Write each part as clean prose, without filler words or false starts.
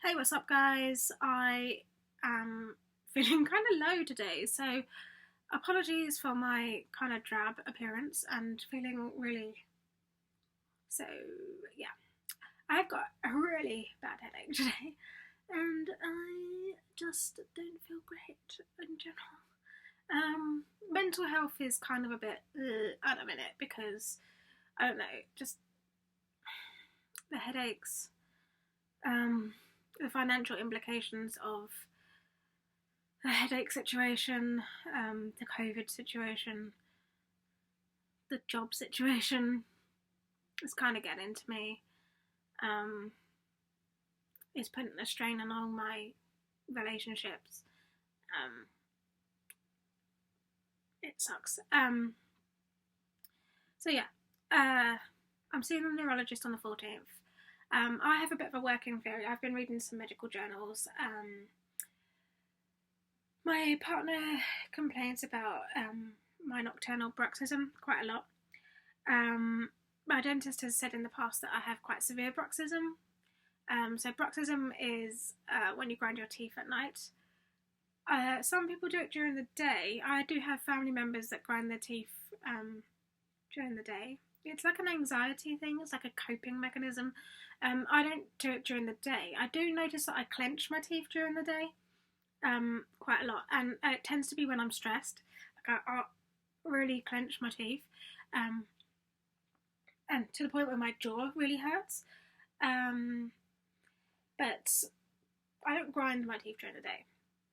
Hey, what's up, guys? I am feeling kind of low today, so apologies for my kind of drab appearance and feeling really. So, yeah, I've got a really bad headache today, and I just don't feel great in general. Mental health is kind of a bit at a minute because I don't know, just the headaches, the financial implications of the headache situation, the COVID situation, the job situation is kind of getting to me. It's putting a strain on all my relationships. It sucks. So yeah, I'm seeing a neurologist on the 14th. I have a bit of a working theory. I've been reading some medical journals. My partner complains about my nocturnal bruxism quite a lot. My dentist has said in the past that I have quite severe bruxism. So bruxism is when you grind your teeth at night. Some people do it during the day. I do have family members that grind their teeth during the day. It's like an anxiety thing. It's like a coping mechanism. I don't do it during the day. I do notice that I clench my teeth during the day quite a lot, and it tends to be when I'm stressed. Like I really clench my teeth, and to the point where my jaw really hurts. But I don't grind my teeth during the day.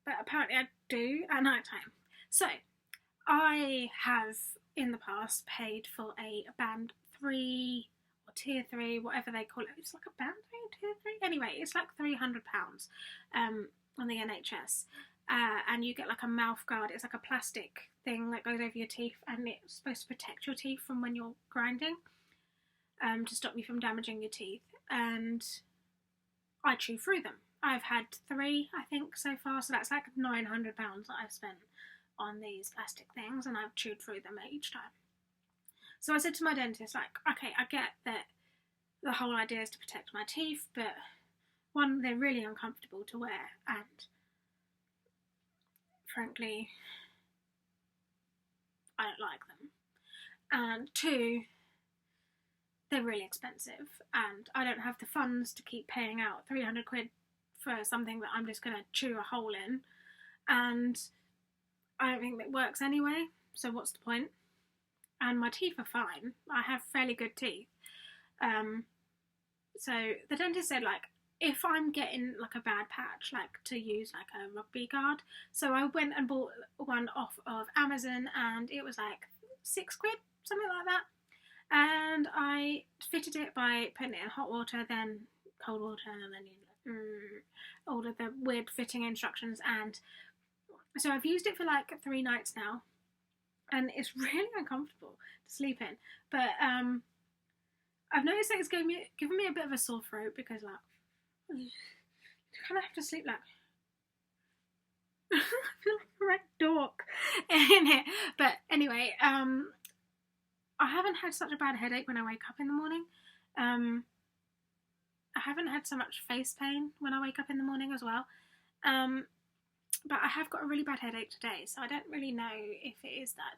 But apparently I do at night time. So I have in the past paid for a band 3 or tier 3, whatever they call it. It's like a band 3 or tier 3. Anyway, it's like £300 on the NHS. And you get like a mouth guard. It's like a plastic thing that goes over your teeth, and it's supposed to protect your teeth from when you're grinding, to stop you from damaging your teeth. And I chew through them. I've had 3, I think, so far, so that's like £900 that I've spent on these plastic things, and I've chewed through them each time. So I said to my dentist, like, okay, I get that the whole idea is to protect my teeth, but one, they're really uncomfortable to wear, and frankly, I don't like them. And 2, they're really expensive, and I don't have the funds to keep paying out 300 quid for something that I'm just going to chew a hole in, and I don't think that works anyway, so what's the point? And my teeth are fine. I have fairly good teeth. So the dentist said, like, if I'm getting like a bad patch, like to use like a rugby guard. So I went and bought one off of Amazon, and it was like 6 quid, something like that. And I fitted it by putting it in hot water, then cold water, and then all of the weird fitting instructions. And so I've used it for like 3 nights now, and it's really uncomfortable to sleep in. But I've noticed that it's giving me a bit of a sore throat, because like you kind of have to sleep like I feel like a red dork in it. But anyway, I haven't had such a bad headache when I wake up in the morning. I haven't had so much face pain when I wake up in the morning as well. But I have got a really bad headache today, so I don't really know if it is that.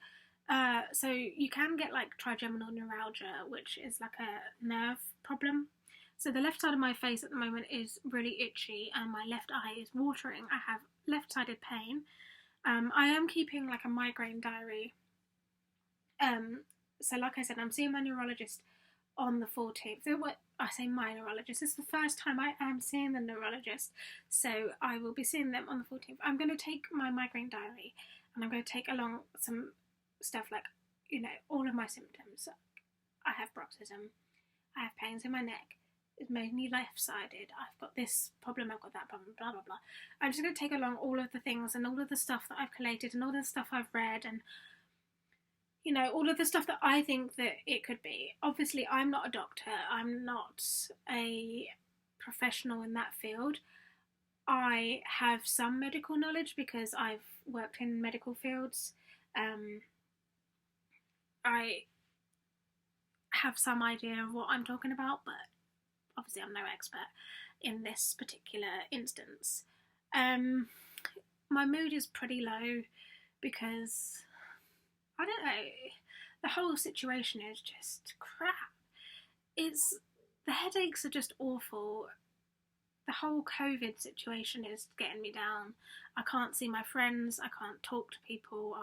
So you can get like trigeminal neuralgia, which is like a nerve problem. So the left side of my face at the moment is really itchy, and my left eye is watering. I have left-sided pain. I am keeping like a migraine diary. So like I said, I'm seeing my neurologist on the 14th. I say my neurologist. It's the first time I am seeing the neurologist, so I will be seeing them on the 14th. I'm going to take my migraine diary, and I'm going to take along some stuff like, you know, all of my symptoms. I have bruxism. I have pains in my neck. It's mainly left-sided. I've got this problem. I've got that problem. Blah blah blah. I'm just going to take along all of the things and all of the stuff that I've collated and all the stuff I've read, and you know, all of the stuff that I think that it could be. Obviously, I'm not a doctor. I'm not a professional in that field. I have some medical knowledge because I've worked in medical fields. I have some idea of what I'm talking about, but obviously I'm no expert. in this particular instance. My mood is pretty low because, I don't know, the whole situation is just crap. The headaches are just awful. The whole COVID situation is getting me down. I can't see my friends, I can't talk to people,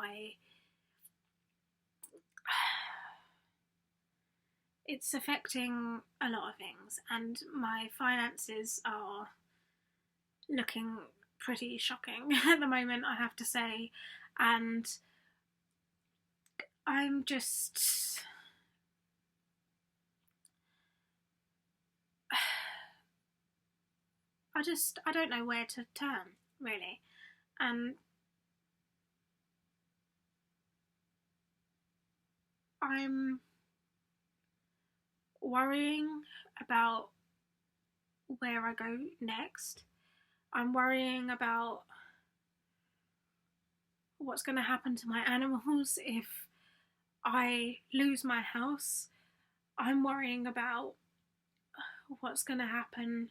it's affecting a lot of things, and my finances are looking pretty shocking at the moment, I have to say, and I'm just... I don't know where to turn, really, and I'm worrying about where I go next. I'm worrying about what's going to happen to my animals if I lose my house. I'm worrying about what's going to happen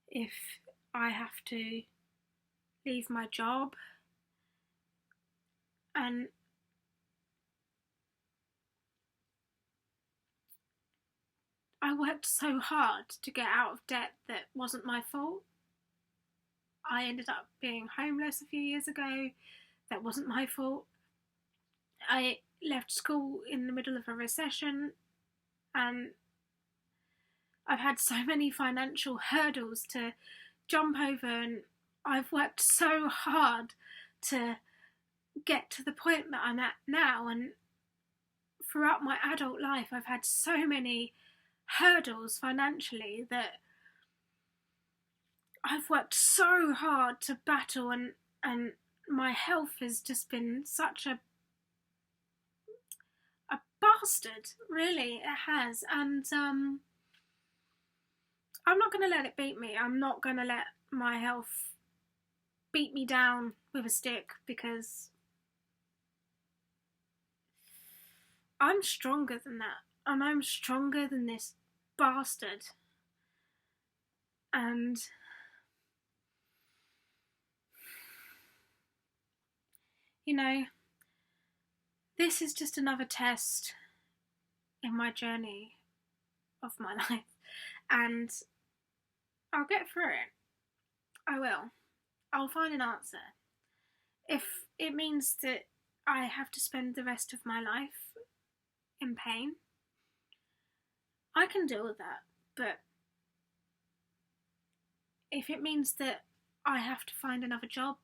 if I have to leave my job. And I worked so hard to get out of debt that wasn't my fault. I ended up being homeless a few years ago. That wasn't my fault. I left school in the middle of a recession, and I've had so many financial hurdles to jump over, and I've worked so hard to get to the point that I'm at now, and throughout my adult life I've had so many hurdles financially that I've worked so hard to battle, and my health has just been such a bastard, really, it has, and I'm not going to let it beat me. I'm not going to let my health beat me down with a stick, because I'm stronger than that, and I'm stronger than this bastard. And you know, this is just another test in my journey of my life, and I'll get through it. I will. I'll find an answer. If it means that I have to spend the rest of my life in pain, I can deal with that. But if it means that I have to find another job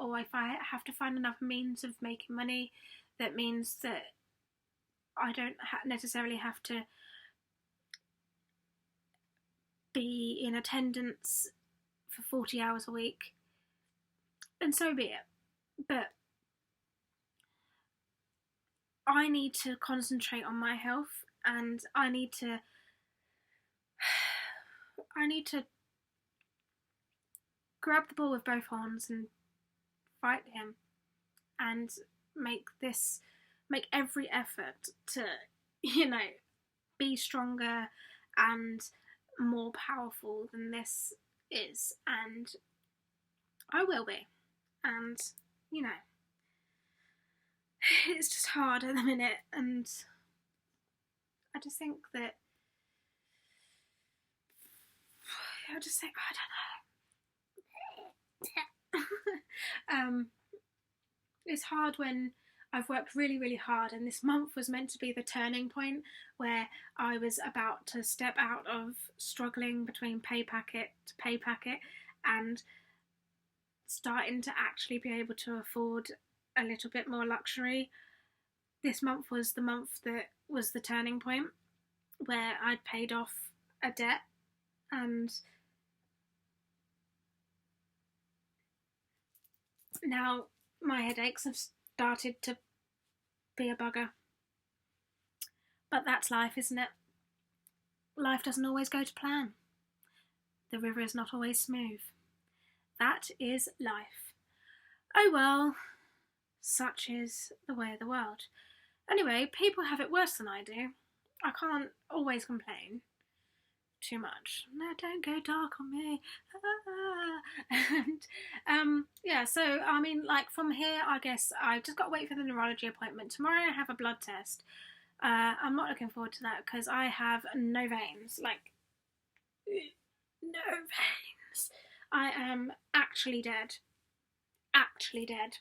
or if I have to find another means of making money, that means that I don't necessarily have to be in attendance for 40 hours a week, and so be it. But I need to concentrate on my health, and I need to grab the bull with both horns and fight him, and make every effort to, be stronger and more powerful than this is, and I will be. And it's just hard at the minute, and I just think that I don't know. It's hard when I've worked really, really hard, and this month was meant to be the turning point where I was about to step out of struggling between pay packet to pay packet and starting to actually be able to afford a little bit more luxury. This month was the month that was the turning point, where I'd paid off a debt, and now my headaches have started to be a bugger. But that's life, isn't it? Life doesn't always go to plan. The river is not always smooth. That is life. Oh well, such is the way of the world. Anyway, people have it worse than I do. I can't always complain. too much. No, don't go dark on me. And yeah, so I mean, like from here, I guess I've just got to wait for the neurology appointment. Tomorrow I have a blood test. I'm not looking forward to that because I have no veins. Like, no veins. I am actually dead. Actually dead.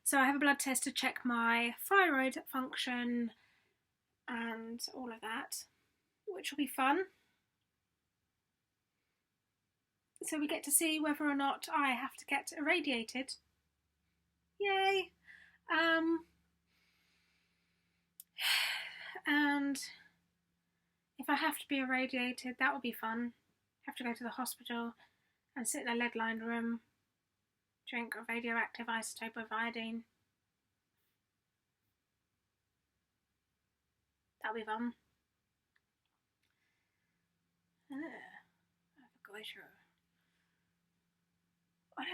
So I have a blood test to check my thyroid function and all of that, which will be fun. So we get to see whether or not I have to get irradiated. Yay! And if I have to be irradiated, that will be fun. Have to go to the hospital and sit in a lead-lined room, drink a radioactive isotope of iodine. That'll be fun.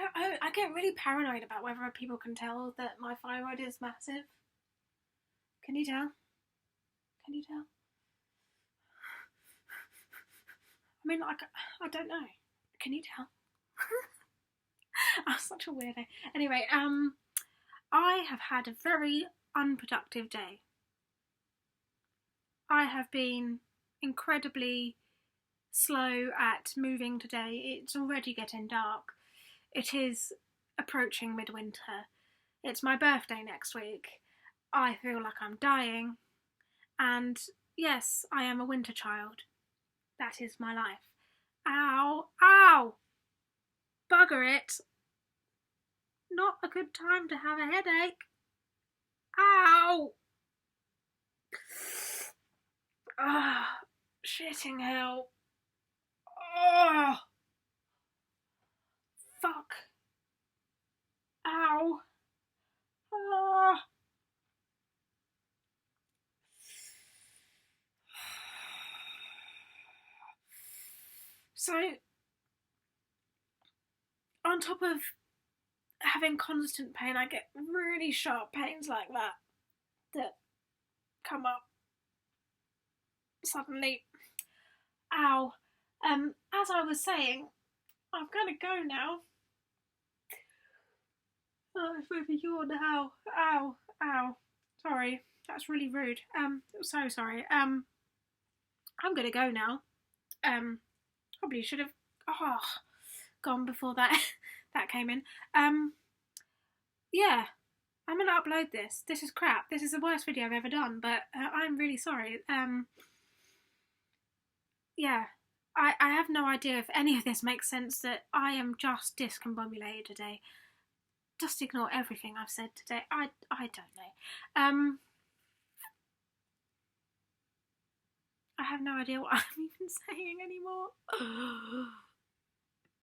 I get really paranoid about whether people can tell that my thyroid is massive. Can you tell? Can you tell? I mean, like, I don't know. Can you tell? I'm such a weirdo. Anyway, I have had a very unproductive day. I have been incredibly slow at moving today. It's already getting dark. It is approaching midwinter. It's my birthday next week. I feel like I'm dying. And yes, I am a winter child. That is my life. Ow! Ow! Bugger it! Not a good time to have a headache. Ow! Ah, shitting hell. Oh! Fuck. Ow. Ah. So, on top of having constant pain, I get really sharp pains like that come up suddenly. Ow. As I was saying, I'm gonna go now. Oh, it's with a yawn. Ow. Ow. Ow. Sorry. That's really rude. So sorry. I'm gonna go now. Probably should have gone before that that came in. Yeah, I'm gonna upload this. This is crap. This is the worst video I've ever done, but I'm really sorry. Yeah, I have no idea if any of this makes sense. That I am just discombobulated today. Just ignore everything I've said today. I don't know. I have no idea what I'm even saying anymore.